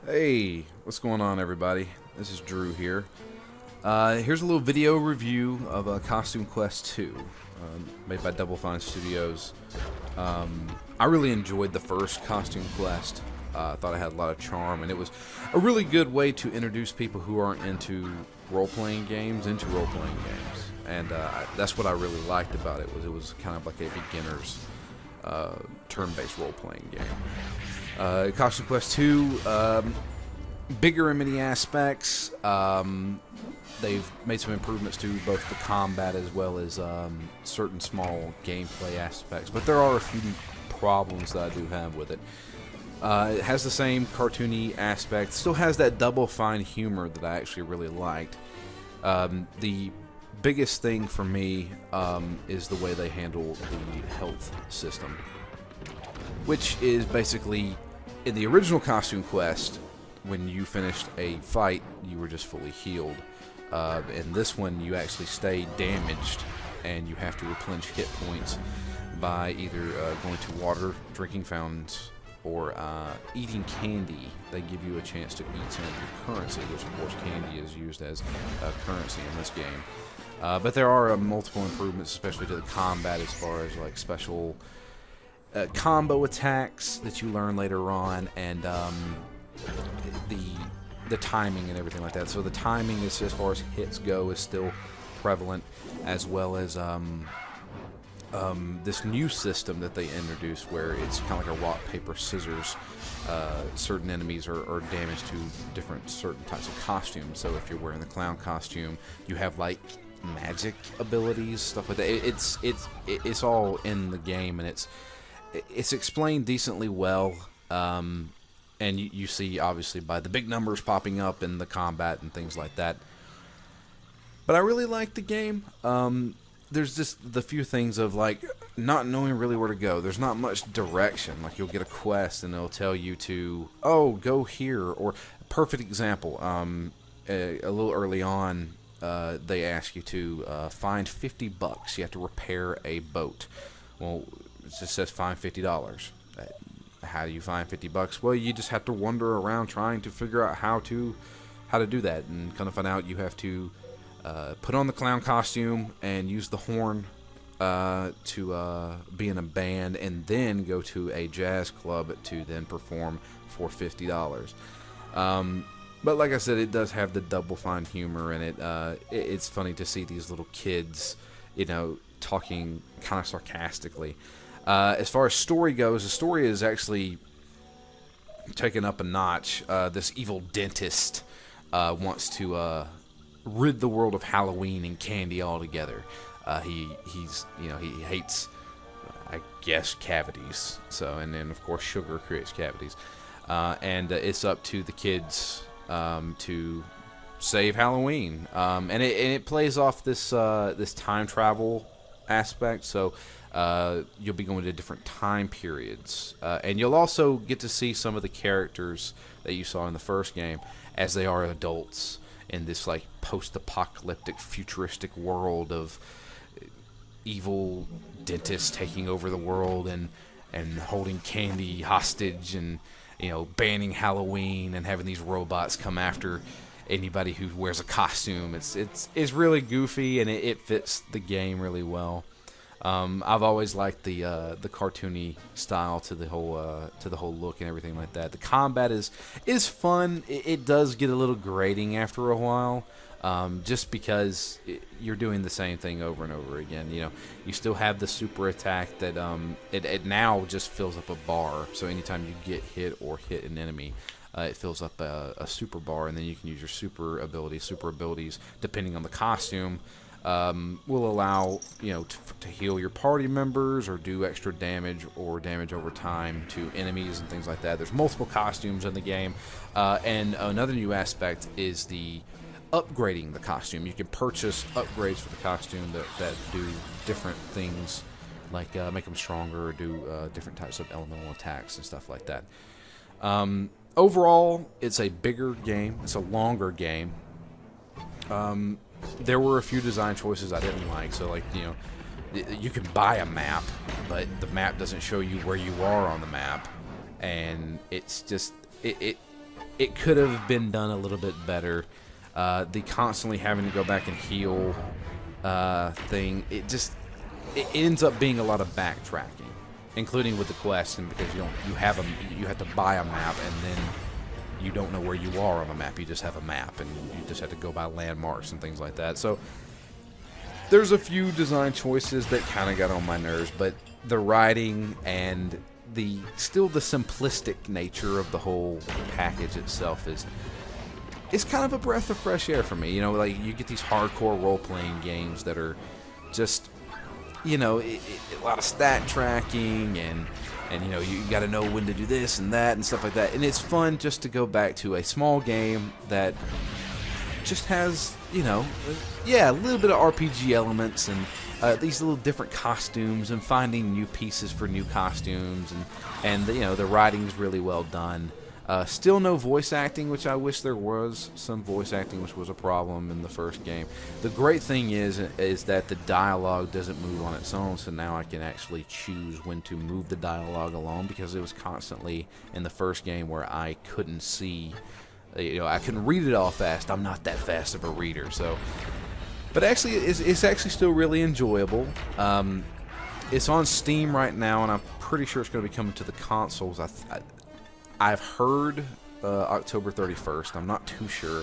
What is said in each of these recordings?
Hey, what's going on, everybody? This is Drew here. Here's a little video review of Costume Quest 2, made by Double Fine Studios. I really enjoyed the first Costume Quest. I thought it had a lot of charm, and it was a really good way to introduce people who aren't into role-playing games into role-playing games. And that's what I really liked about it. It was kind of like a beginner's turn-based role-playing game. Costume Quest 2, bigger in many aspects. They've made some improvements to both the combat as well as certain small gameplay aspects, but there are a few problems that I do have with it. It has the same cartoony aspect, still has that Double Fine humor that I actually really liked. The biggest thing for me is the way they handle the health system, which is basically, in the original Costume Quest, when you finished a fight, you were just fully healed. In this one, you actually stay damaged, and you have to replenish hit points by either going to water, drinking fountains, or eating candy. They give you a chance to eat some of your currency, which of course candy is used as currency in this game. But there are multiple improvements, especially to the combat, as far as like special combo attacks that you learn later on, and the timing and everything like that. So the timing is, as far as hits go, is still prevalent, as well as this new system that they introduced, where it's kind of like a rock paper scissors. Certain enemies are damaged to certain types of costumes. So if you're wearing the clown costume, you have like magic abilities, stuff like that. It's all in the game, and it's explained decently well. And you see, obviously, by the big numbers popping up in the combat and things like that. But I really like the game. There's just the few things of, like, not knowing really where to go. There's not much direction. Like, you'll get a quest, and it'll tell you to, oh, go here. Or, perfect example, a little early on, they ask you to find $50. You have to repair a boat. Well, it just says find $50. How do you find $50? Well, you just have to wander around trying to figure out how to do that, and kind of find out you have to put on the clown costume and use the horn to be in a band, and then go to a jazz club to then perform for $50. But like I said, it does have the Double Fine humor in it. It's funny to see these little kids, talking kind of sarcastically. As far as story goes, the story is actually taken up a notch. This evil dentist wants to rid the world of Halloween and candy altogether. He hates, I guess, cavities. So, and then of course sugar creates cavities, and it's up to the kids to save Halloween. And it plays off this time travel aspect. So you'll be going to different time periods, and you'll also get to see some of the characters that you saw in the first game as they are adults in this like post-apocalyptic futuristic world of evil dentists taking over the world and holding candy hostage, and banning Halloween, and having these robots come after anybody who wears a costume. It's really goofy, and it fits the game really well. I've always liked the cartoony style to the whole look and everything like that. The combat is fun. It does get a little grating after a while, just because you're doing the same thing over and over again. You still have the super attack that it now just fills up a bar. So anytime you get hit or hit an enemy, it fills up a super bar, and then you can use your super abilities, depending on the costume. Will allow to heal your party members, or do extra damage or damage over time to enemies and things like that. There's multiple costumes in the game, and another new aspect is the upgrading the costume. You can purchase upgrades for the costume that do different things, like make them stronger, or do different types of elemental attacks and stuff like that. Overall, it's a bigger game. It's a longer game. There were a few design choices I didn't like. So, like, you can buy a map, but the map doesn't show you where you are on the map, and it's just it could have been done a little bit better. The constantly having to go back and heal thing, it ends up being a lot of backtracking, including with the quest, and because you have to buy a map, and then you don't know where you are on the map. You just have a map, and you just have to go by landmarks and things like that. So there's a few design choices that kind of got on my nerves, but the writing and still the simplistic nature of the whole package itself is kind of a breath of fresh air for me. You know, like, you get these hardcore role-playing games that are just, you know, a lot of stat tracking, and you know, you got to know when to do this and that and stuff like that. And it's fun just to go back to a small game that just has, you know, a little bit of RPG elements, and these little different costumes, and finding new pieces for new costumes, and you know, the writing's really well done. Still no voice acting, which I wish there was some voice acting, which was a problem in the first game. The great thing is that the dialogue doesn't move on its own, so now I can actually choose when to move the dialogue along, because it was constantly in the first game where I couldn't see, you know, I couldn't read it all fast. I'm not that fast of a reader, so. But actually, it's actually still really enjoyable. It's on Steam right now, and I'm pretty sure it's going to be coming to the consoles. I've heard October 31st. I'm not too sure,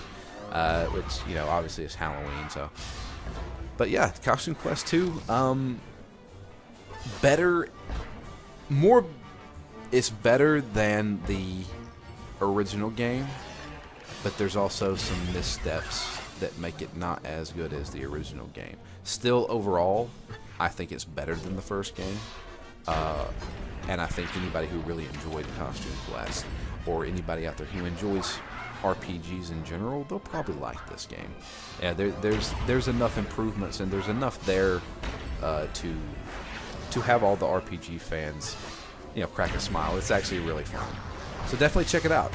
which, you know, obviously is Halloween. So, but yeah, Costume Quest 2, better, more. It's better than the original game, but there's also some missteps that make it not as good as the original game. Still, overall, I think it's better than the first game. And I think anybody who really enjoyed Costume Quest, or anybody out there who enjoys RPGs in general, they'll probably like this game. Yeah, there's enough improvements, and there's enough there to have all the RPG fans, you know, crack a smile. It's actually really fun. So definitely check it out.